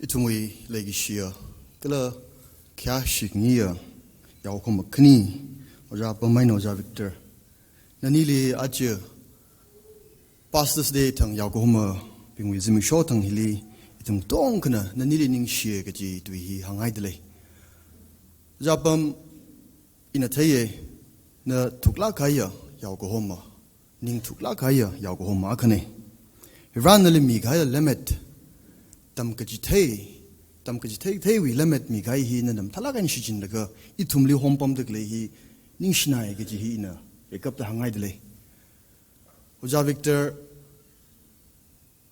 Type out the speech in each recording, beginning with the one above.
Itumui legishia, kala kya shiknia, yaukoma kni, oja pamaino oja Victor. Nanili aja, pastors day tang yaukoma, pingwi zimi shotang hili, itum tongkana, nanili ning shia gaji tuihi hangaidele. Japam inataye, na tukla kaya, yaukoma, ning tukla kaya, yaukoma akane. Iranali migaya lemet. Tam kajitay we limit mi gai hi na nam talagan shijin daga itumli hompam de hi ning shinai gaji hi na ekap da hangai de le Oja Victor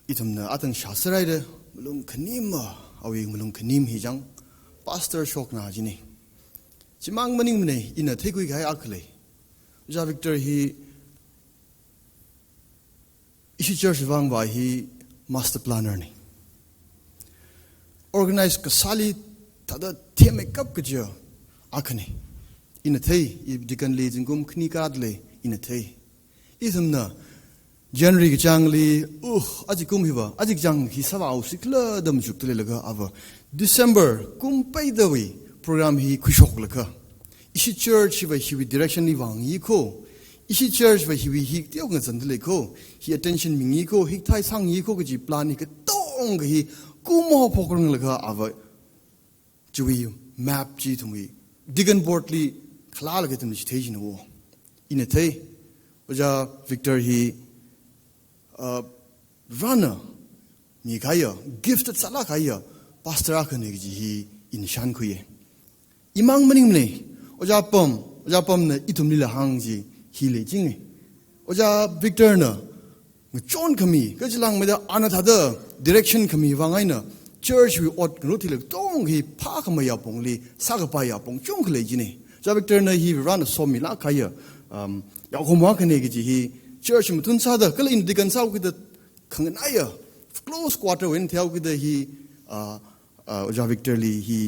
itum na atang shasrai de mulung khanim awi mulung khanim hi jang pastor shok na ji ni chimang maning mne ina thegui gai akhle Oja Victor hi ishi church wang ba hi master planner ni organize kasali tada theme kap kja akhne ina thei ibdikan le jingum khni kadle ina thei isumna January gchangli ajikum hiwa ajikjang hi sawa usikla dam juktle laga ava December kumpai dawi program hi khushok laka ishi church hi hi direction ni wang yi ko ishi church hi hi tiok nga chandle ko hi attention mingi ko hi thai sang yi ko ji plan hi ka tong hi kumo pokong laga ava jui map ji tumi digan boardly khala laga tum ji thejin wo ina thei oja Victor hi runner ni kaya gifted sala kaya pastor akhane ji hi in shan khuye imang maning ne oja pom na itum lila hang ji hi le jing oja Victor na John kami kajilang meda anathada direction kami wangaina church we ought rutilek tong hi pa kama ya pongli sagapa ya pong chung khle jine ja Victor na hi run so mi la kaya ya khomwa khane gi hi church mutun sa da kala in digan sa ki da khangnaya close quarter when thau ki da hi ja Victor li hi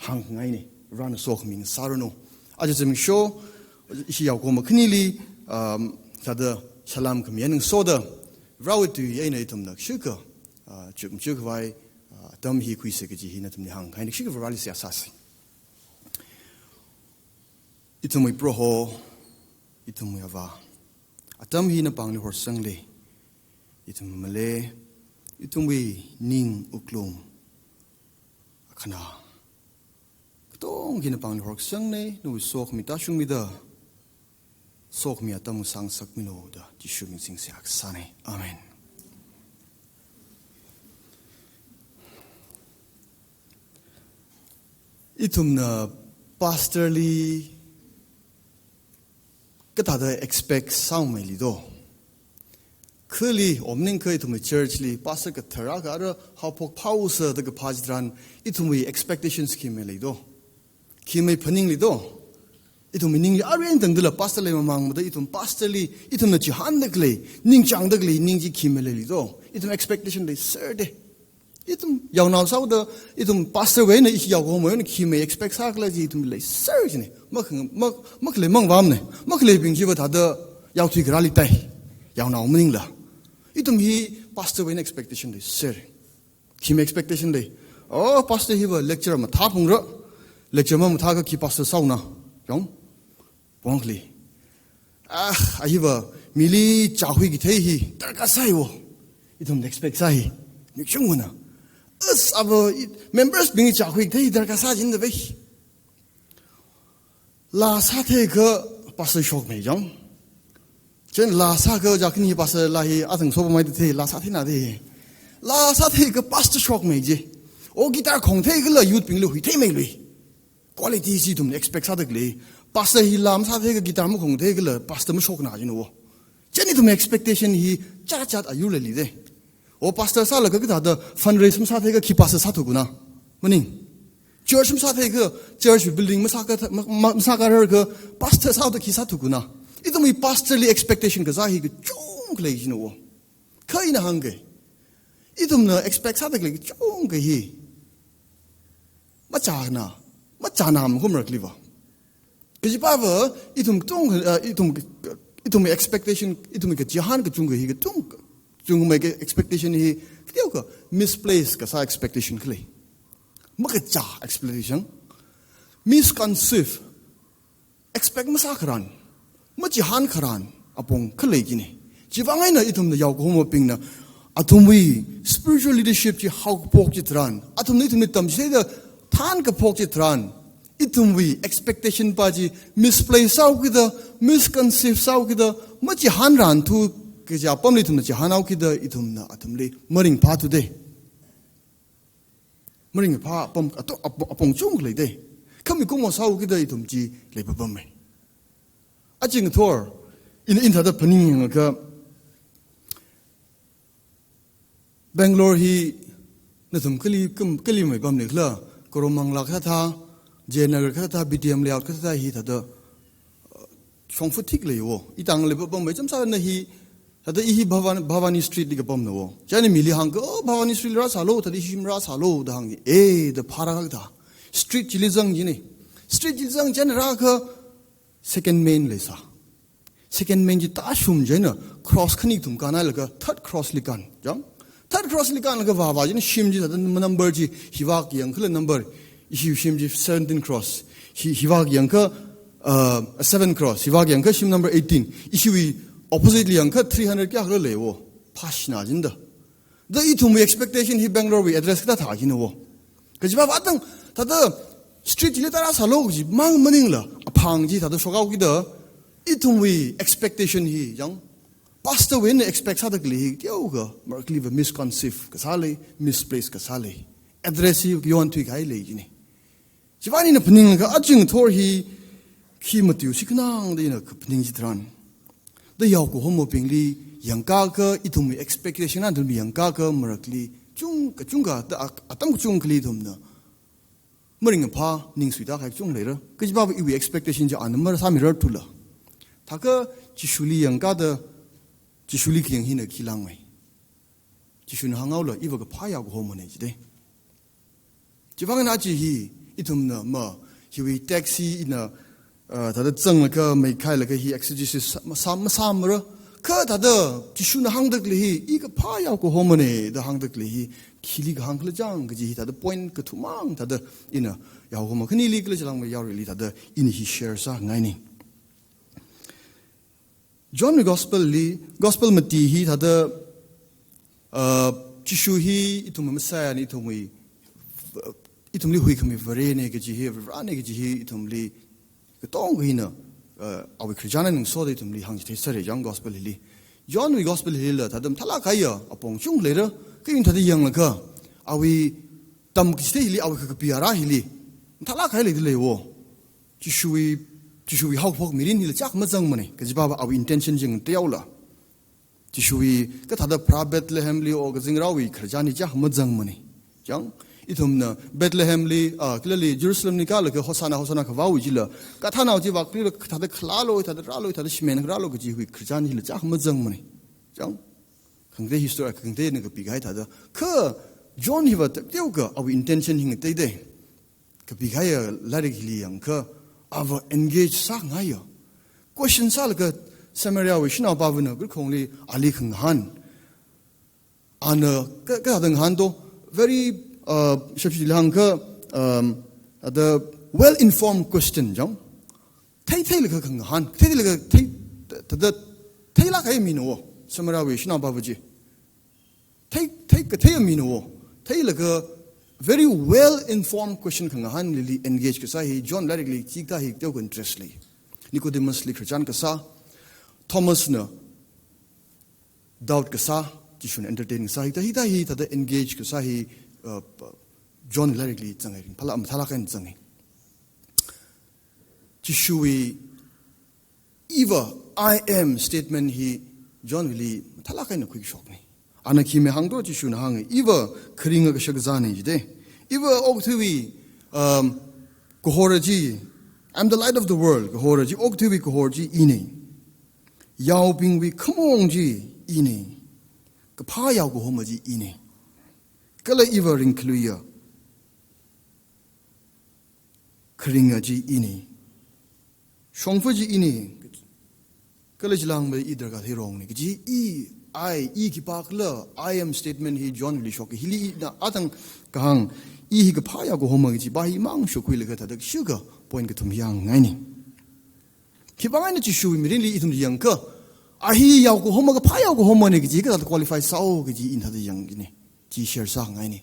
hang ngai ne run so khmi sarono aja jemi show hi ya khoma khni li sada salam kami yang soda rawat tu ye na itum nak shuka chuk vai tam hi kui se ji hi na tum ni hang kai shuka rali se asasi itum pro ho itum ava atam hi na pangli hor sangle itum male itum wi ning uklum khana tong hi na pangli hor sangle nu sok mi ta shung mi da sok mi atam sang sak mi no da ji shu min sing sak sane amen itum na pastorly kata da expect sound mai li do khli omning khoi tum church li pastor ka thara ka ra hapok pause da ka phajran itum wi expectations ki me li do ki me phaning li do itum ning areng tang dula pastor le mamang da itum pastor li itum na jihan dak le ning chang dak le ning ji khimele li do itum expectation le sir de itum yaw naw saw da itum pastor we na ich yaw go mo ne khime expect sak la ji itum le sir ji ne mak le mang wam ne mak le bing ji ba da yaw thi gra li tai yaw naw mning la itum hi pastor we na expectation le sir khime expectation le pastor hi ba lecture ma tha phung ro lecture ma tha ka ki pastor saw na yong Bongli. Ahiba, mili chahui ki tehi, tarkasai wo. Itum expect sai. Mikshunguna. Us abo members bingi chahui ki tehi, tarkasai in the way. La sate ka pastor shock me jong. Chen la sa ka jakni pastor lahi atang soba mai te la sate na de. La sate ka pastor shock me je. O gitar khong te ka la youth ping lu hui te me lui. Quality si tum expect sa le pastor hi lam sa the guitar mo khong the le pastor mo shok na ji no cheni tum expectation hi cha cha ayu le li de o pastor sa la ka da fundraise mo sa the ki pastor sa thu na mani church mo sa the church building mo sa ka her ka pastor sa the ki sa thu na itum hi pastorly expectation ka za hi ka chung le ji no kai na hang ge itum na expect sa the le chung ge hi ma cha na Machanam humrakliva. Kajipava, itum expectation, itum jahan kachunga hi tung make expectation hi misplaced kasa expectation clay. Makacha explanation. Misconceived. Expect masakaran. Majihan karan. Apong kalagini. Jivangai na itum na yaw ko humaping na atumwi spiritual leadership ji how pok jitran. Atum na itum ni tam jida tan ka pok jitran. Itumwi expectation pa ji misplaced sao kita misconceived sao kita majihan ran tu kerja pam ni itum na jihan au kita itum na atum le mering pa tu de. Mering pa pam atau apong chung le de. Kami kung sao kita itum ji le pa pam me. Ajing thor in thada paning ka Bangalore hi natum kali mai bam ne kla koromang la kha tha jenagar kha tha BTM layout kha tha hi thada chongfu thik le wo itang le bam mai cham sa na hi thada hi Bhavani street di ka bam no wo jani mili hang ko Bhavani street ra salo thadi him ra salo da hang the phara ka street chilizang ji ne street chilizang jan ra ka second main le sa second main ji ta shum jena cross khani tum kana la ka third cross likan jang third cross likan la ka wa jin shim ji da number ji hiwa ki yang khla number issue shim ji 17 cross hiwa ki yang ka 7 cross hiwa ki yang ka shim number 18 issue opposite li yang ka 300 kya khla le wo phashna jin da the itum expectation hi Bangalore we address ka tha hin wo ka ji ba watang ta da street li tara salo ji mang maning la aphang ji ta da shogau ki da itum we expectation hi yang pastor when expect sa da kli kyo ga markli va misconceived ka sale misplaced ka sale addressive yon tu kai le ji ne jiwani na pning ka ajing thor hi khi matiu siknang de na pning ji tran da yaw ko homo pingli yang ka ka itum we expectation na dul yang ka ka markli chung ga da atam chung kli dum na mering pa ning sui da kai chung le ra ka jiba we expectation ja an mar sa mi ra tu la 타가 지슐리 영가的지슐리 경희의 기랑웨 지슐은 항아울로 이버가 파야고 호모네지데 지방은 아지히 이tum나 뭐 히위 택시 이나 다다 정가 메카일가 히 엑시지스 삼삼으로 그 다다 지슐은 항덕리 이거 파야고 호모네 더 항덕리 길이가 항클장 그지 다다 포인트 그 투망 다다 이나 야고모 그니리 글자랑 뭐 야리리 다다 이니 히 쉐어사 나이니 John Gospel mati hi thada chishu hi itum Messiah ni itumli hui khami vare ne ge ji hi vrane ge ji hi itumli ke tong hi na awi khrijana ning so de itumli hang ji sare John Gospel li John Gospel hi la thadam thala khaya apong chung le ra ke in thada yang la ka awi tam ki ste hi li awi ka piara hi li thala khai le de le wo Jishui hau pok mirin hil chak mazang mane kajiba our intention jing teawla Jishui ka thada pra Bethlehem li o gazingrawi kharjani chak mazang mane jang itumna Bethlehem li clearly Jerusalem ni kala ka hosana ka wawi jila ka thana ji wa clear thada khlalo thada ralo thada shimen ralo ka ji hui kharjani hil chak mazang mane jang khangde history khangde ne ka bigai thada ka John hi wa teu ka our intention hing te de ka bigai la ri li yang ka our engage sa ngaya question sal ka Samaria we shina ba vna gul khongli ali khang han ana ka dang han do very shapshi lang ka the well informed question jang thai le ka khang han thai le ka thai la kai mi no Samaria we shina ba ji thai ka thai mi no thai le ka very well informed question khang han li engage ka sa hi John larigli chikta hi teu interest li Nicodemus li khachan ka sa Thomas na doubt ka sa jishun entertaining sa hi ta hi ta engage ka sa hi John larigli changai phala am thala kan changai jishui eva I am statement hi John li thala kan quick shock ni Anaki me hangdo jishu na hang eva kringa ka shagzane jide eva oktuwi kohoraji I'm the light of the world kohoraji oktuwi kohoraji ine yao bingwi khamongji ine ka pha yaw ko homaji ine kala eva ringkluya kringa ji ine shongfuji ine kala jilang me idar ka thirong ni ji I ki pakla I am statement hi John li shok hili na atang kahang I ka pha ya ko homa ji ba hi mang shu kui le ka ta da sugar point ka thum yang ngai ni ki ba ngai na chi shu mi rin li I thum yang ka a hi ya ko homa ka pha ya ko homa ne ji ka ta qualify sao ka ji in ha da yang ni ji share sa ngai ni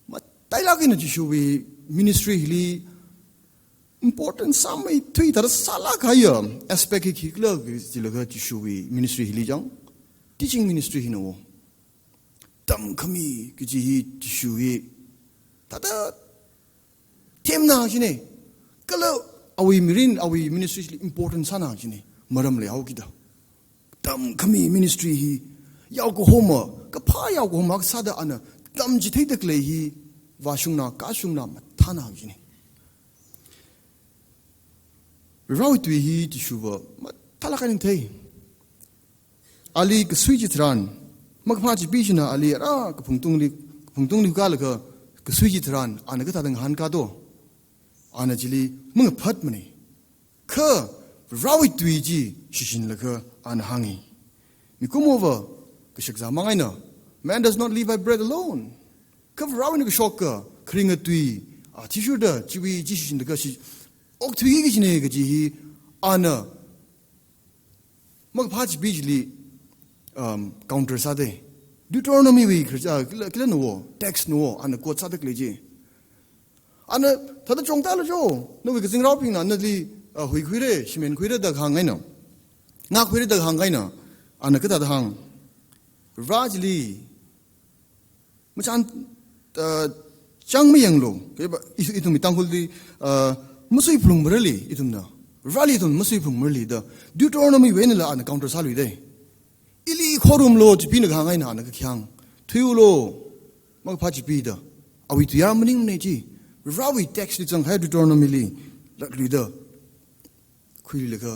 ma tai la ki na chi shu wi ministry li important samai thui tar sala ka ya aspect ki khikla ji la ka chi shu wi ministry li jang teaching ministry hi no tam khami ki ji hi chi shu wi ta da tem na ji ne kala awi mirin awi ministry important sana ji ne maram le hau ki da tam khami ministry hi yaw ko homa ka pha yaw ko homa sa da ana tam ji thei dak le hi wa shung na ka shung na ma tha na ji ne raw tu hi ti shu ba ma thala ka ning thei ali ka sui ji tran ma ka pha ji bi na ali ra ka phungtung li ka la ka sui ji tran ana ka ta dang han ka do ana ji li mung phat ma ne ka raw tu ji shishin la ka ana hangi mi come over ka shak za ma ngai na man does not live by bread alone ka raw ni ka shok ka kring a tui a ti shu da ji wi ji shishin da ka shi ok tui gi ji ne ga ji hi ana ma ka pha ji bi ji li counter sa de Deuteronomy we kila no text no ana ko sa de le ji ana ta da chong ta lo jo no we ka sing rao ping na na li hui khui re shimen khui re da khang ngai na nga khui re da khang ngai na ana ka ta da hang raj li ma chan chang mi yang lo ke ba itum mi tangkhul di musui phung merli itum na rally itum musui phung merli da Deuteronomy we ne la ana counter sa lui de ili khorum lo ji bin ga ngai na na ka khyang thu lo ma pha ji bi da awi tu ya mning ne ji rawi text li chang hai Deuteronomy li lak li da khui le ka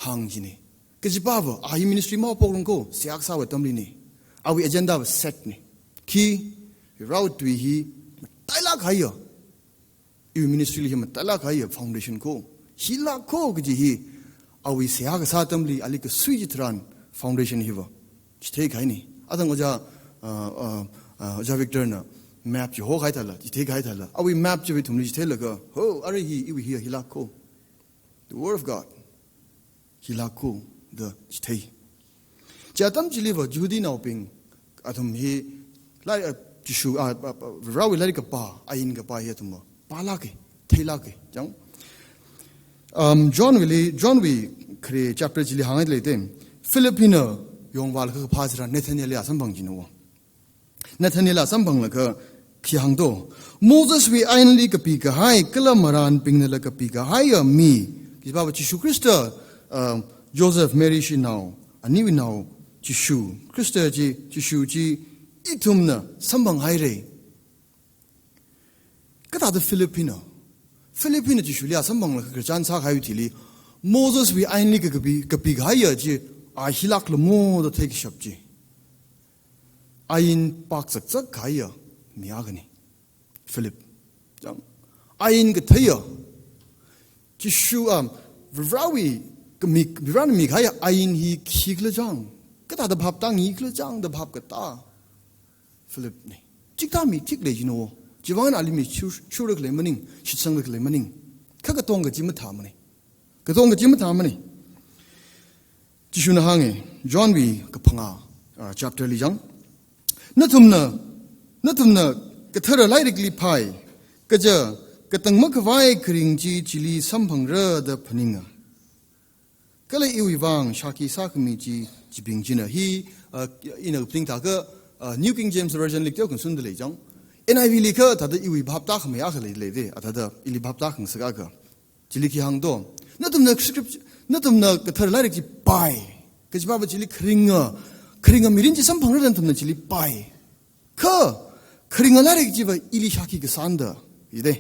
hang ji ne ke ji ba ba a ministry ma pok long ko siak sa wa tam li ni awi agenda wa set ni ki raw tu hi tai la khai yo I ministry li ma tai la khai yo foundation ko hila ko ke ji hi awi siak sa tam li ali ka sui ji tran foundation hiva chithei khai ni adang oja Victor na map ji ho khai thala chithei khai thala awi map ji bi thumli chithei la ka ho are hi I hi hila ko the word of God hila ko the chithei chatam ji liva judi now ping athum hi lai tishu rawi lai ka pa ain ka pa hi thum pa la ke thei la ke jang John we kre chapter ji li hangai le tem Filipino yung wal ka phajra Nathaniel ya sambang jino Nathaniel ya sambang la ka khihang do Moses we ainli ka pi ka hai kala maran pingna la ka pi ka hai mi ki ba Jesus Christ Joseph Mary shi now ani we now Jesus Christ ji Jesus ji itumna sambang hai re ka ta Filipino Jesus ya sambang la ka jan sa khai thili Moses we ainli ka pi ka hai ji a hilak lo mo da take shop ji ain pak sak sak khaya miya gani Philip jang ain ga thaya ji shu rawi mi ran mi khaya ain hi khigla jang ka ta da bhap ta ngi khla jang da bhap ka ta Philip ni chikta mi thik le ji no jiwan ali mi shu rak le maning shitsang rak le maning ka ka tong ga ji ma tha mani ka tong ga ji ma tha mani Jishuna hangi John we kapanga chapter li jang natumna kathara lairikli pai kaja katang makawai kring ji chili samphang ra da phaninga kala iwi wang shaki sakmi ji jibing jina hi ina pling ta ka New King James version lik tyo kun sun de le jang NIV likha ta da iwi bhap ta khme ya khale le de ata da ili bhap ta khang saga ka chili ki hang do natumna script natumna kathar larik ji pai kajba ba chili khringa mirin ji samphang ran tumna chili pai kha khringa larik ji ba ili shaki ka sanda ide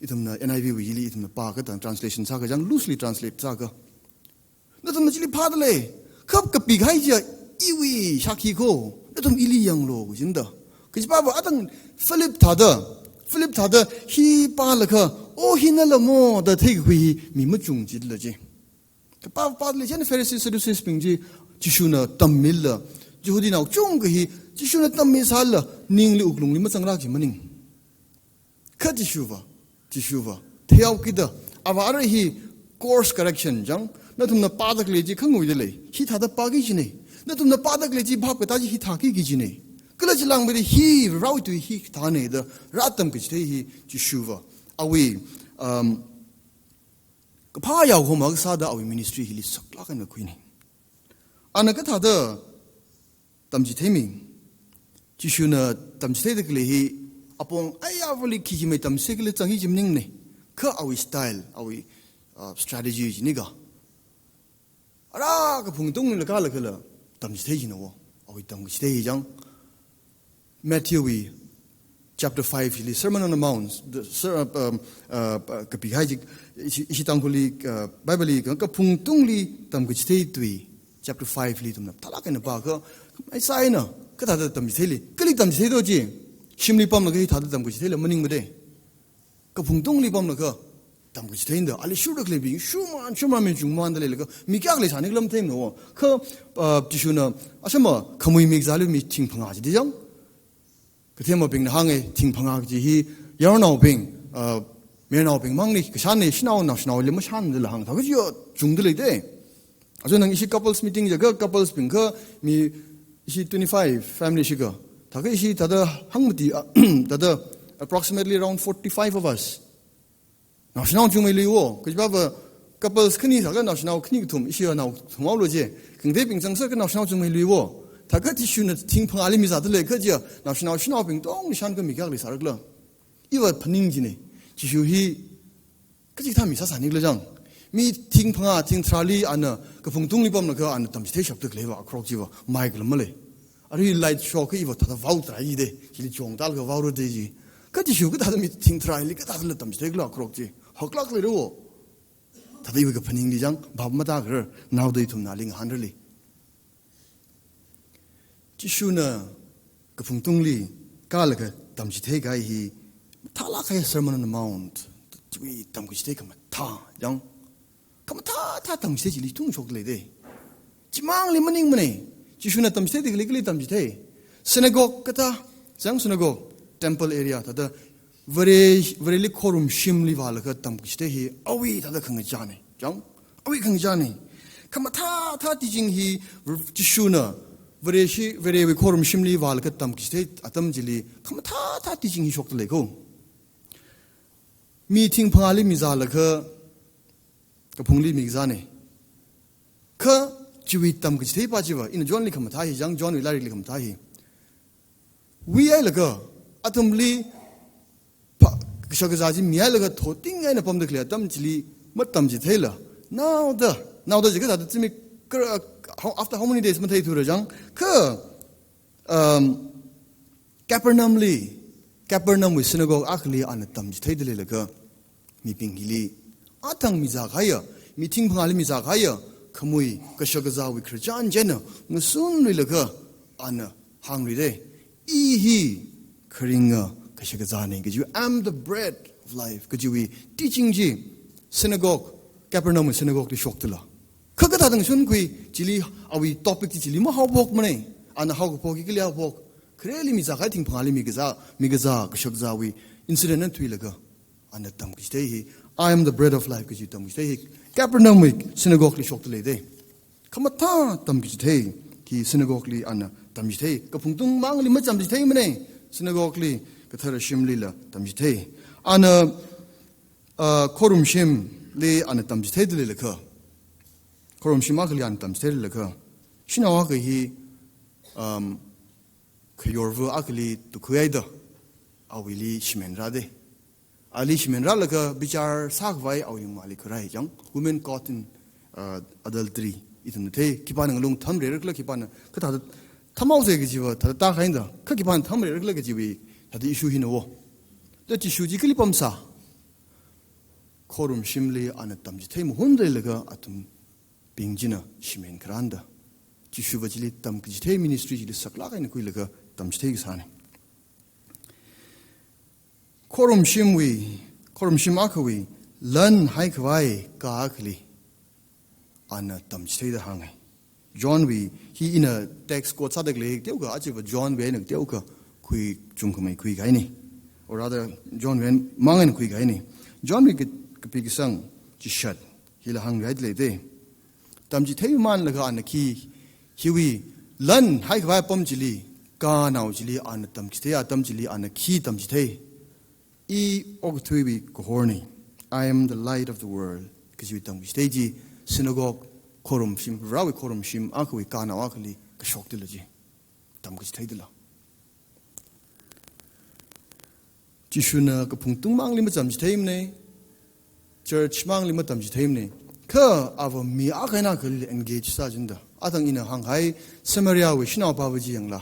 itumna NIV wi ili itumna pa ka tan translation sa ka jang loosely translate sa ka natumna chili phadle khap ka pi gai ja iwi shaki ko natum ili yang lo jinda kajba ba atang Philip thada hi pa la kha o hinala mo da thei hui mi ma chung ji la ji ka pa le chen Pharisees Sadducees ping ji Jishuna tamil la Jehudi now chung hi Jishuna Tammi Sala, Ningli Uklung, Limasangraki Maning. Katishuva, Teokida, Avara he course correction, Jang, Natum the Padak Leji Kangudele, he had a pagijine, Natum the Padak Leji Bapataji Hitaki Gijine. Kalajilang with he, route to he Tane, the Ratam Kichi, Jishuva, away. Kapaya Homag Sada, our ministry, he is Saklak and the Queen. Anakata Tamjitemi, Jishuna Tamstatically, he upon Ayavali Kijime Tamsiklet and Hijim Ningne, Ka our style, our strategy, nigga. Ara Puntung the Galakala, Tamstation or we Tamstation. Matthew chapter 5, the Sermon on the Mount, the Kapihaji, Tangkhul, Bible, Kapungtungli, Tamguchte, chapter 5, Litum, Talak and the Baka, I say no, Kata Tamsili, Kalitam Sedoji, Shimli Pamaka, Tamguchtel, Morning Day. Kapungtungli Pamaka, Tamguchtenda, Ali Shurukli, Shuman, Juman, the Lega, Mikaglis, Anilam Temo, Tishuna, Ashama, come we make Zalu meeting Pangaji, the young. Katima being the Hangi, Ting Pangaji, Yarno being, Mirno being Mangli, Kashani, Shnow, National, Limashan, the Hang, Tavio, Jungli day. I don't know, couples meeting, the girl couples being her, me, she 25, family sugar. Takashi, Tada Hangmati, Tada approximately around 45 of us. National Jumili war, because Baba couples can eat a national knitum, issue now, tomorrow, can they being some second national Jumili war. Takati shunat ting pangalimis at the lake, national shopping, don't shank Mikalis Argla. You are Paningine, Chishu he Kajitami Sasanigla. Me ting panga, ting trali, and a Kapungtungli Bomaka and the Tamstation of the Clever across you, Michael Malay. I really like shock even to the Vouta, he Jong Dalga Vauro Deji. Katishu could have me ting tri, like a little Tamstegla across you. How clockly do? Tadiwaka Paning young, Bob Madager, now they to Naling Handley. Jishuna Kapungtungli, Galaka, Tamjitega, he Talaka Sermon on the Mount. We Tamkistake ta, young. Come ta Tamstage, Tung Chocolate day. Jimang limaning money. Jishuna Tamstate, legally Tamjite. Synagogue, Kata, Sang Synagogue, temple area, the very quorum shimli valaka Tamkiste, away to the Kangajani, young, away Kangajani. Come ta teaching he Jishuna. Very quorum shimli valaka Tamkiste, Atamjili, come ta teaching he shocked the lego. Meeting Pali Mizalaka Kapungli Mizane. Ka Jiwi Tamkiste Pajiva in John Likamatahi, young John Larry Likamatahi. We are like a Atomli Shagazazi Mialaga Toting and upon the clear Tamjili, Matamji Taylor. Now the Jigga after how many days Matay to Rajang? Capernaum with synagogue Akli and a Tamjitay Laga. Meeting Hili Atang Mizakaya, meeting Pali Mizakaya, Kamui, Kashagaza with Krajan Jenna, Musun Lilaga, Anna, hungry day. Ehe, Karinga, Kashagazani, because you am the bread of life, because you be teaching G, synagogue, Capernaum with synagogue to Shoktala. Kakatang Sunkui, Chili, are we topic to Chili, how walk money, and how Pokilia walk. Clearly, Mizakating Pali Migaza, Kashagazawi, incident and Twilaga. And the Tamkistay, I am the bread of life, because you Tamkistay. Capernaum synagogue shocked day. Kamata Tamkistay, he synagogue and Tamjitay. Kapuntung Mangli Matamjitay Mane, synagogue, Katara Shimlila, Tamjitay. And Korum Shim lay and a Tamjitay de Laka. Korum Shimakali and Tamstay Laka. Shinawaka he Kayorvu Akali to Kueda. Awili Shimenrade. Ali Shimenralaka, Bichar Sagvai, or in Malikurai, young women caught in adultery. It in the day, keep on a long time, regular keep on a Tamausegiva, Tatahinda, Kakipan Tam regular Givi, had the issue in a war. That issue Jikilipamsa. Korum Shimli and a Tamjitam Hundelega atum being Jina, Shimen Granda. Jishuvajili Tamkite ministry, the Saklaka and Quilaga, Tamsteg's honey. Korum Shimakawi, learn Haikawai, Kaakli, and a Tamsteda Hangi. John we he in a text quote sadak le teu ka achieve John we nak teu ka kui chung mai kui gai ni or rather John we mangan kui gai ni John we ke pi sang chi shat hi la hang right le de tam ji thei man la ga an ki hi wi lan hai ka pom ji li ka naw ji li an tam ki te tam ji li an ki tam ji thei I og thui bi ko horni I am the light of the world because we tam ji thei ji synagogue korum shim rawi korum shim akwi kana akli ka shok dilaji tam ka thai dila jishuna ka phungtung mang lim cham ji theim ne church mang lim tam ji theim ne ka ava mi akaina ka engage sa jinda atang ina hang hai samaria we shina ba ji yang la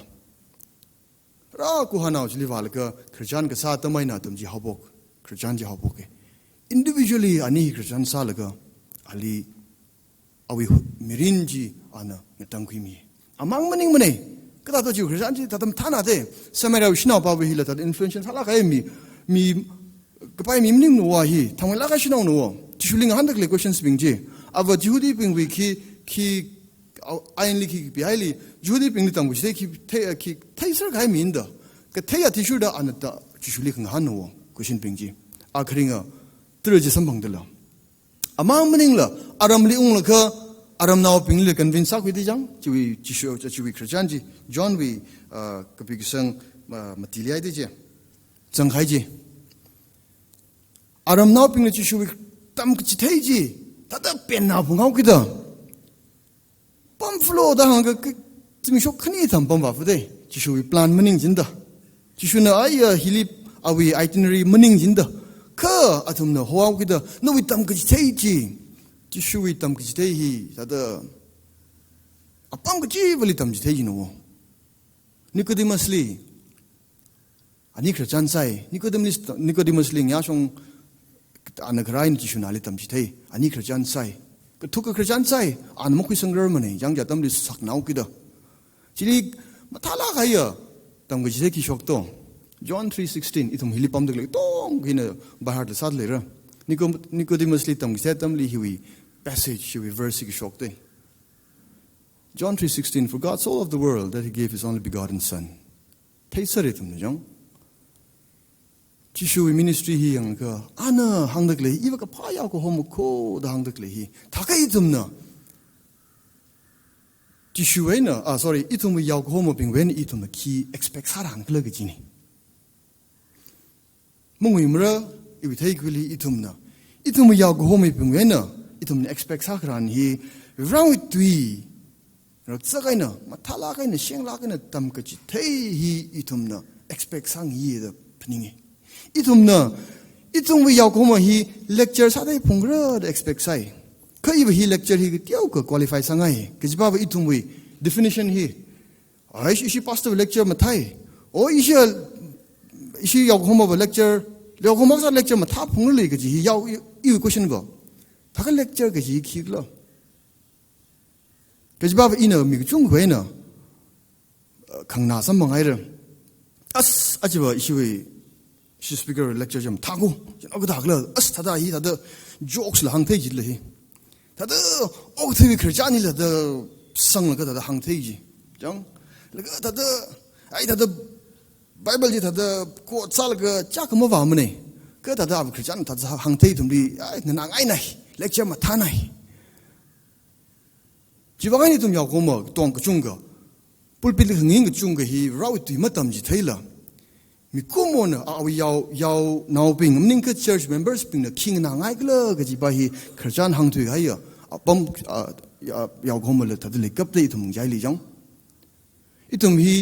ra ku hanaw ji wal ka christian ka sa tamai na tam ji habok christian ji habok ke individually ani christian sa la ka ali awi mirinji ana ngatangkui mi amang maning mane kada to ju christian tatam thana de samara shina pa wi hila ta influence thala kai mi kapai mi mning no wa hi thangla ka shina no tishuling handak le questions bingji ava judi bing wi ki ainli ki bi haili judi bing ni tangbu se ki taisar kai mi inda ka thaya tishu da anata tishuling han no question bingji akringa treji sambang dela amang maning la aram li ung la ka aram naw ping le convince ak wi jang chi wi christian ji john wi ka bi sang matilia de je chang khai ji aram naw ping le chi wi tam ki thei ji ta da pen na phung hau ki da pam flow da hang ka chi mi shok khani tham pam ba fu de chi wi plan maning jin da chi na ai hilip awi itinerary maning jin da ka atum na hoa ki da no wi tam ki thei ji chi wi tam ki thei hi ta da apam ki vali tam ji thei ji no Nicodemus li ani christian sai Nicodemus li nya song ana grain chi shuna li tam ji thei ani christian sai ka thuk christian sai an mo ki sangrar mane yang ja tam li sak nau ki da chi li mathala ga ya tam ki thei ki shok to John 3:16 itum hilipam de tong gina bahar de sad lera Nicodemus li tam gisatam li hiwi passage hiwi verse ki shokte John 3:16 for God so loved the world that he gave his only begotten son taisare tum jong Chishui ministry hi yang ka ana hangdak le iwa ka phaya ko hom ko da hangdak le hi thakai tum na Chishui na sorry itum yaw ko hom ping wen itum ki expect sarang kle gi ni mungui mra iwi thai kwili itumna itum ya go home pingwena itum expect sakran hi rang tui rak sakaina mathala kaina shengla kaina tam ka chi thai hi itumna expect sang hi da pningi itum ya go home hi lecture sa dai pungra da expect sai ka iwi hi lecture hi tiau ka qualify sangai kijiba itum wi definition hi ai shi pastor lecture mathai o ishi yaw home of lecture yaw home of lecture ma tha phung le ji yaw yu question go tha ka lecture ga ji khik lo ke ba ina mi chung hwe na khang na sam mangai re as ajiba ishi we shi speaker lecture jam tha go ag da gla as tha da hi da jokes la hang thai ji le hi tha da og thwi khirchani la da sang la ga da hang thai ji jang la ga da ai da Bible ji tada ko sal ga chak mo wa mne ka tada ab christian tada hang thei thum li na ngai nai lecture ma tha nai ji wa ngai tum yaw ko mo tong ka chung ga pulpit li nging ga chung ga hi raw tu ma tam ji thei la mi ko mo na aw yaw naw ping mning ka church members ping na king na ngai gla ga ji ba hi christian hang thui ga ya apam yaw ko mo le tada le kap te thum jai li jang itum hi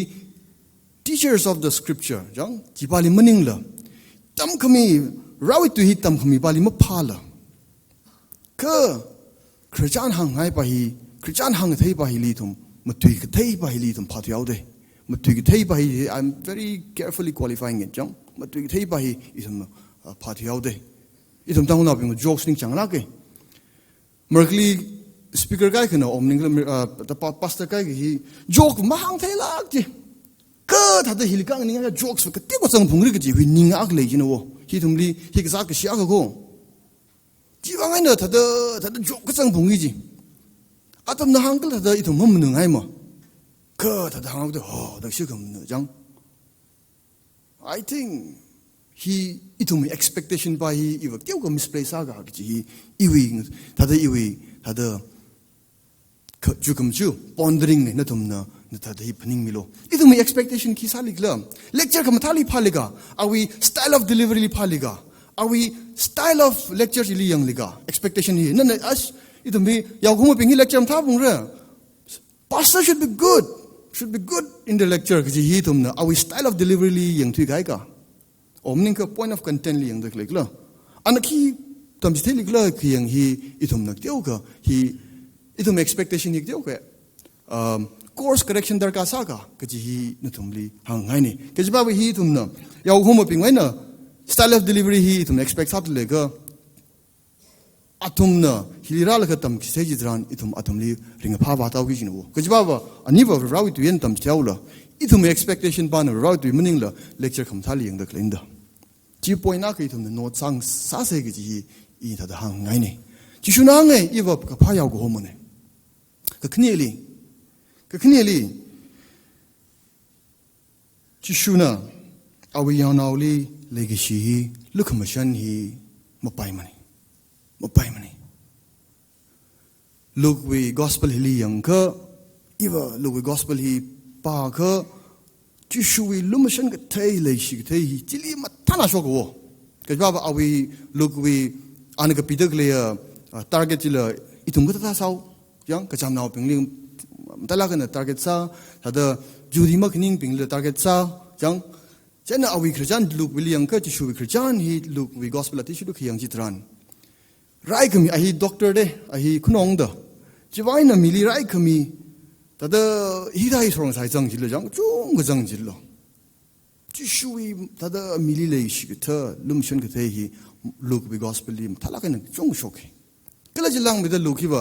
teachers of the scripture jang jibali maning la tam khami rawi tu hi tam khami bali ma phala ka christian hang ngai pa hi christian hang thei pa hi li thum matui ka thei pa hi li thum phathu yaw de matui ka thei pa hi I'm very carefully qualifying it jang matui ka thei pa hi isum phathu yaw de isum tang na bing jokes ning chang la ke merkli speaker kai kana omning the pastor kai hi joke ma hang thei la ji ka thada hilkang ninga jokes ka te ko chang phungri ka ji hui ninga ak le jino wo hi thumli hi ka sa ka sia ka ko ji wa ngai na thada joke ka chang phungi ji Atam na hangkal tada itum mum nungai mo. Ka tada hangau de ho da shikam nu jang. I think he itum expectation by he iwa kyo ko misplace aga ki iwi tada jukam ju pondering ne natum na tada hi paning milo. Itum expectation ki saligla. Lecture kam thali phaliga. Are we style of delivery li phaliga? Are we style of lecture li yang liga? Expectation hi na as itum bi yaw khum ping hi lecture tha bung re. Pastor should be good in the lecture ki hi tum na. Are we style of delivery li yang thui gai ka? Omning ka point of content li yang dak lik la. Anaki tam ji theli gla ki yang hi itum nak teu ka hi itum expectation hi teu ka. Course correction dar ka sa ka ki hi nutum li hang ngai ni. Ke ji ba hi tum na yaw khum ping wai na style of delivery hi itum expect sat le ka atum na hilira la ka tam ki seji dran itum atum li ring pha ba taw gi jin wo. Ke ji ba ani ba rawi tu yen tam tiaw la. Itum expectation ba na rawi tu meaning la lecture kham thali yang dak lenda. Ji point na ka itum na note sang sa se gi ji I ta da hang ngai ni. Ji shu na ngai I ba ka pha yaw go ho mo ne. Ka khni li ji shu na awi yaw naw li le gi shi hi luk ma shan hi ma pai mani. Look we gospel hi yang ka iwa look we gospel hi pa ka ji shu we lu ma shan ka thai le shi thai hi ji li ma ta na sho go. Ka ba awi look we an ka pidak le target ji le itum ka ta sao yang ka cham naw ping ling ta la ka na target sa ta da judi ma kning ping le target sa yang chen na awi Christian look we yang ka ji shu we Christian hi look we gospel ati shu lu khiyang ji tran rai kami ahi doctor de ahi khunong da jiwai na mili rai kami tada hi dai sorong sai jang jil jang chung ga jang jil lo ji shui tada mili le shi ta lum shen ga hi look we gospel lim thala ka na chung shok he kala jilang me da look hi ba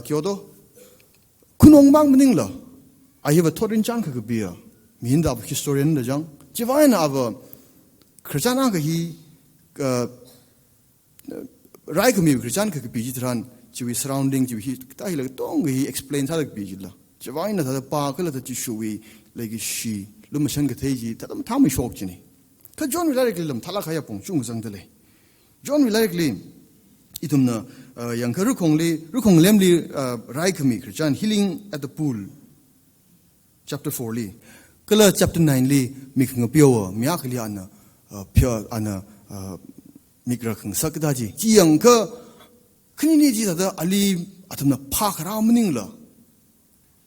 kyodo khunong bang mning lo ahi ba thorin chang ka bia min da historian da jang jiwai na aba khrichana ga hi rai kami Christian ka biji tran jiwi surrounding jiwi ta hi la tong hi explain sa la biji la jiwai na ta pa ka la ta shui legi shi lum shan ga thai ji ta ta mi shok chini ka John directly lam thala khaya pong chung jang de le John directly itum na yang ka ru khong lem li rai kami Christian healing at the pool chapter 4 li kala chapter 9 li mi khang pyo mya khli ana pyo ana migra khang sakdaji jiang ka khini ji da ali atamna pha khara mning la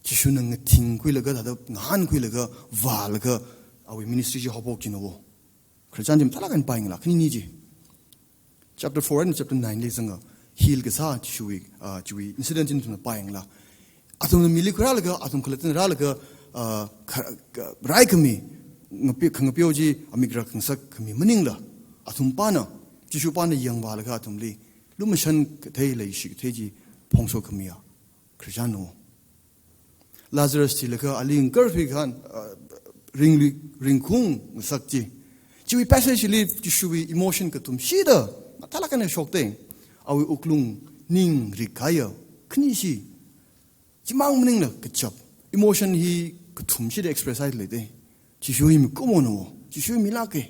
ji shunang ting kui la ga da ngan kui la ga wal ga awi ministry ji hobok ji no khrijan dim talagan paing la khini ji chapter 4 and chapter 9 le zanga heal ga sa chui incident in paing la atam mili khara la ga atam khalatin ra la ga rai kami ngapi khang pyo ji amigra khang sak kami mning la atum pa na Jishu pa na yang ba la ka tum li lu ma shan thai lai shi thai ji phongso khamiya Christian no Lazarus ti la ka aling kar phi khan ring khung sak ji ji passage li jishu emotion ka tum shi da ta la ka na shok te awi uklung ning rikaya khni shi ji mang mning na ka chap emotion hi ka tum shi de express ai le de jishu mi ko mo no jishu mi la ke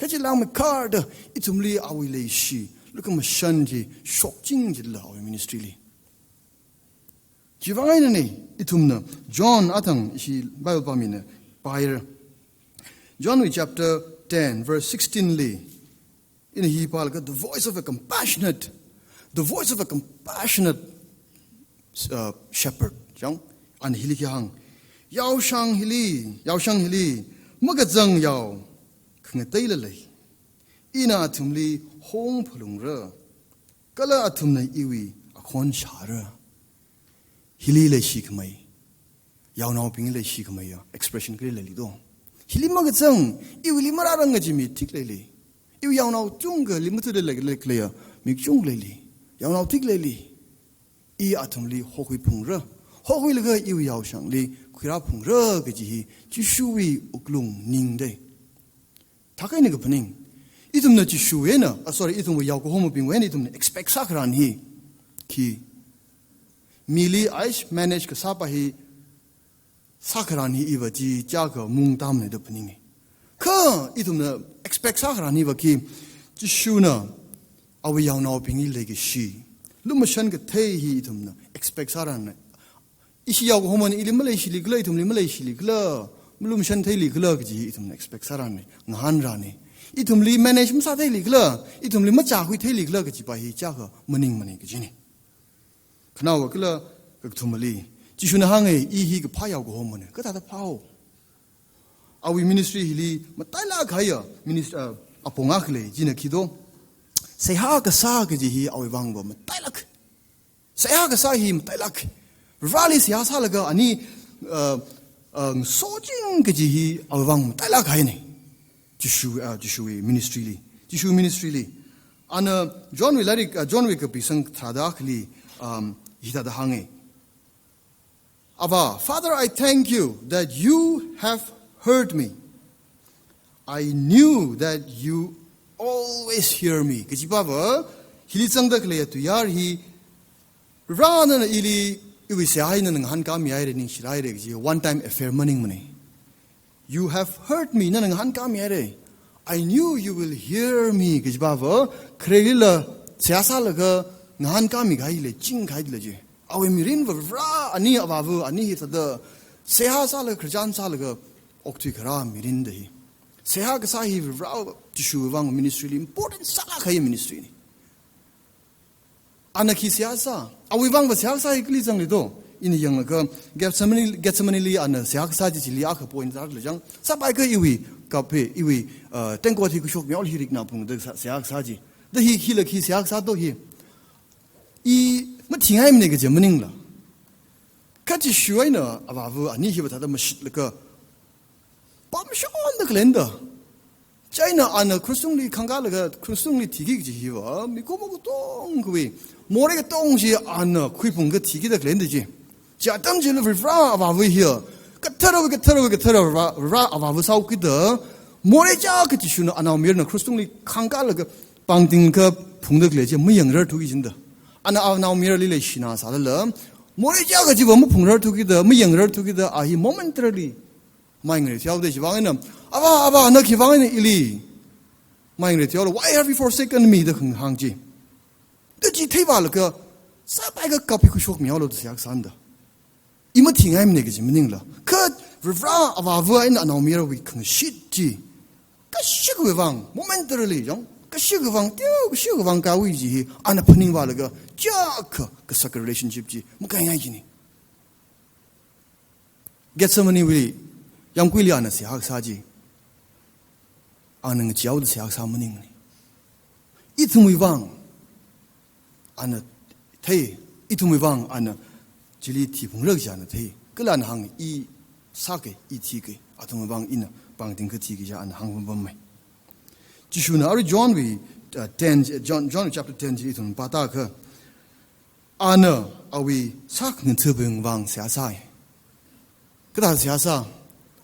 kaji lang me card itumli awi le shi look at shanji shok jing ji la awi ministry li jiwai ne itumna John atang shi bible pa min pair John chapter 10 verse 16 li in he pal the voice of a compassionate shepherd jang an hili kyang yao shang hili magazang yao khang tai la lai ina thumli hong phulung ra kala athum na iwi akhon shara hili le shi khmai yaw naw ping le shi khmai ya expression kle le li do hili mag chang iwi li mara rang ji mi thik le li iwi yaw naw chung ga li mutu le le kle ya mi chung le li yaw naw thik le li I athum li hokhui phung ra hokhui le ga iwi yaw shang li khira phung ra ga ji ji shuwi uklung ning de takai ne gapning itum na chi shuwe na sorry itum we yaw ko homo ping wen itum expect sakran hi ki mili ice manage ka sapahi sakarani iwaji jaga mung tamne de peningi ka itumna expect sakarani waki jishuna awi yang nao pingi legi shi lumashan ka thei hi itumna expect saran isi yaw homon ili malaysia li gla itumli malaysia li gla lumashan thei li gla ji itumna expect saran ngahan rani itumli manage msa thei li gla itumli ma cha hui thei li gla ka ji pa hi jaga maning ka jini khnawa gla ka thumali jishuna hangai ihi ka phayaw ko homone ka ta phao awi ministry hili matala khaya minister aponga khle jina khido seha ka sa ka ji hi awi wangbo matalak seha ka sa hi matalak rally sia sa laga ani sojing ka ji hi awi wang matalak hai ne jishu ministry li ana John wi ka pisang thada khli hita da hangai Abba, Father, I thank you that you have heard me. I knew that you always hear me. Kajibaba, hilitsang da klaya tu yar hi rana na ili iwi sehay na nang kami ayre ning shiray re kaji one time affair maning mani. You have heard me na nang kami ayre. I knew you will hear me. Kajibaba, krelila siyasa laga nang kami gaile ching gaile je. Awe mirin vra ani abavu ani hitada seha sala krijan sala ga oktui kara mirin dahi seha ka sahi vra jishu wang ministry important sala khay ministry ni anaki siyasa awe wang ba seha sahi kli jang lido in yang ga get somebody li an seha sa ji li ak point dar le jang sabai ka iwi ka pe iwi tengko thi ku shok myol hirik na pung de seha sa ji da hi hila ki seha sa do hi 이 뭐 팅하임 내게 전문인라 같이 쉬어이나 아바부 아니 히바다다 뭐 실까 밤쇼한다 글랜다 차이나 아나 크루송리 칸가르가 크루송리 티기지 히와 미고 먹고 똥그위 모래가 똥지 아나 쿠이봉 그 티기다 글랜드지 자 땀질을 브라 아바부 히어 까타라고 라 아바부 사우기다 모래자 같이 쉬는 아나오미르나 크루송리 칸가르가 방딩 그 봉더 글레지 뭐 영러 두기진다 Ana now merely shina sadala. Moreja gaji bamu pungar to the Myangar to the ahi momentarily. Mangret, how they shivang Aba Nakivang ili. Mangret, why have you forsaken me, the Hangji? The Gitavalaka, Sabaga copy could shock me all of the Saksanda. Imating I'm negative Miningla. Cut, Rivra of our vine and our mirror we can shit G. Kashikuvang, momentarily, young. Kashigavang, Shigavang Kawiji, and a punning walaga, Jack, Kasaka relationship G, Mukangajini. Get some money, Willie, young Williana, Siaksaji, and a Jiao the Siaksa Muning. Itumivang, and a Tay, Itumivang, and a Jiliti Pungrjan, a Tay, Galan hang E. Sake, E. Tiki, Atumavang in a Bangting Katiki and Hang Bummy. Jishuna ari John chapter 10 jitun pataka ana awi sak ngtubung wang siasai kada siasa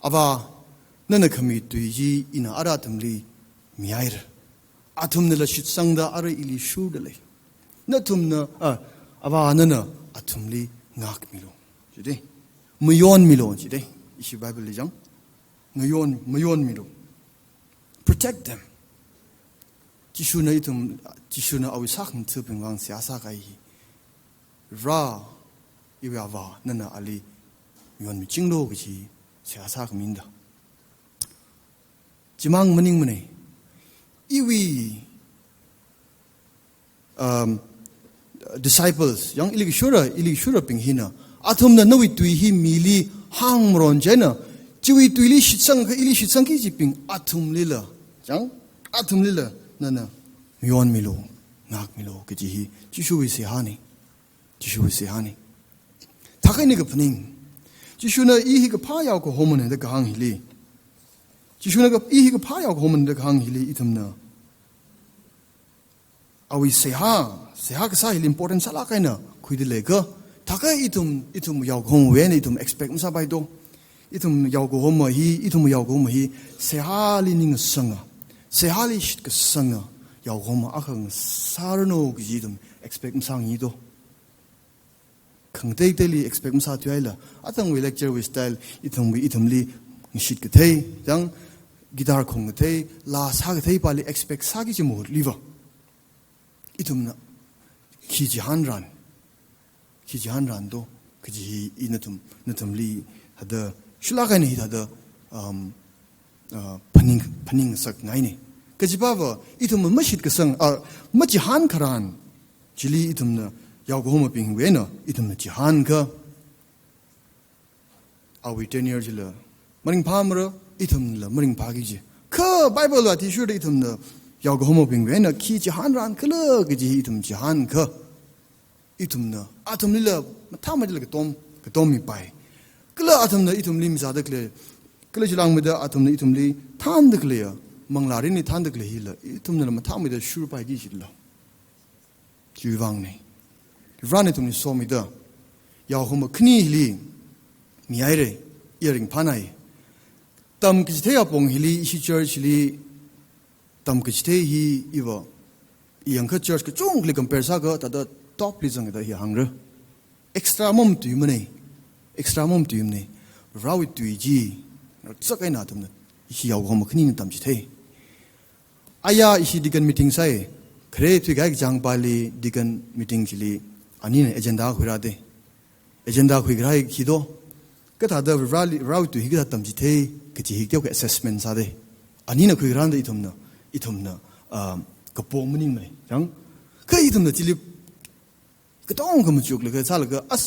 aba nana khami tuiji ina aratumli miair atumnala shitsangda ara ili shudale natumna aba nana atumli ngak milo jide muyon milo jide ishi bible jang muyon milo protect them Jishuna awi sakn tuping wang siasa kai ra iwa nana ali yon mi jinglo gi siasa minda jimang maning mane iwi disciples yang ili shura ping hina athum na nawi tui hi mili hang mron jena jiwi tuili shitsang ka ili shitsang ki jiping athum lila jang athum lila nana yon milo ngak milo kejihi jishuwi sehani takai ni kapning jishuna ihi ka phayaw ko homone de gang hili jishuna ka ihi ka phayaw ko homone de gang hili itumna awi seha ka sa hili important sala kaina khuidile ka takai itum yaw hom we ni itum expect msa bai do itum yaw ko hom hi seha li ning sanga Sehali shit ka sanga yaw homa akang sarno gidum expect sang yido khang tei teli expect ma sa tu ai la atang we lecture we style itumli ngishit ke thei jang guitar khong ke thei la sa ke thei pali expect sa gi mo liva itumna ki ji han ran do ke ji inatum li hada shula ga ni hada paning sak ngai ni ke ji ba wa itum ma shit ke sang ma ji han kharan jili itumna yaw go ma ping we na itumna ji han ka awi 10 years la maring phamra itumla maring phagi ji ka bible la ti sure itumna yaw go ma ping we na ki ji han ran kala ke ji itum ji han ka itumna atumli la ma ma ji la ke tom mi pai kala atumna itumli mi za da kle kala jilang me da atumna itumli tham da kle ya manglari ni tham da kle hi la itumna ma tham me da sure pai gi ji la ji wang ne run itumni so mi da yaw go ma khni li mi ai re earring phanai tam ki the ya pong hili shi church li tam ki the hi iwa yang kha church ka chung li compare sa ga ta da top li jang da hi hang re extra mom tu ne raw tu ji sa kai na tum ne hi yaw go ma khni ni tam chi the aya ishi dikan meeting sai khre thu ga jang pa li dikan meeting chi li ani ne agenda khura de agenda khu gra hi do ka ta da raw tu hi ga tam chi the ke chi hi ke assessment sa de ani na khu gra de itumna ka po mning mai jang ka itumna chi li ka tong ka mu chuk le ka sa la ka as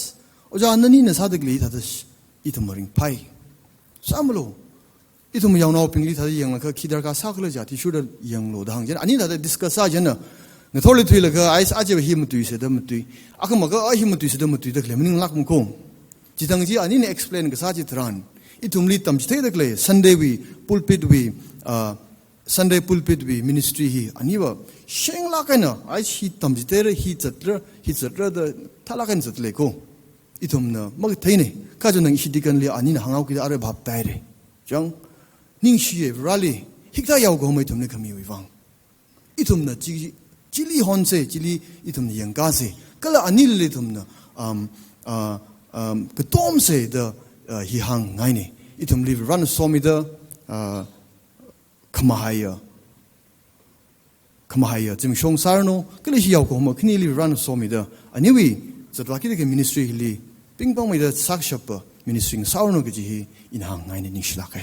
oja nani na sa de li ta da itum ring pai samlo itum yaw na ping li ta yang la ka khidar ka sa khla ja ti shu da yang lo da hang jan ani da discuss sa jan na na thole thui la ka ais a je hi mu tu se da mu tu akama ka a hi mu tu se da mu tu da kle mning lak mu ko ji dang ji ani ne explain ka sa ji tran itum li tam ji the da kle Sunday pulpit we ministry hi ani wa sheng la ka na ai hi tam ji te hi chatra da thala kan zat le ko itum na mag thai ne ka jo nang hi dikan li ani na hangau ki da are bhap tai re jang ning shi e rally hikta yaw go mai tum ne khami wi wang itum na chili honse chili itum ne yang ka se kala ani le tum na ka tom se da hi hang ngai ne itum li run so mi da kamahaya jim shong sarno kala hi yaw go ma khni li run so mi da ani wi zatwa ki de ministry li ping pong mi da sak shop ministry sarno ge ji in hang ngai ne ning shla ka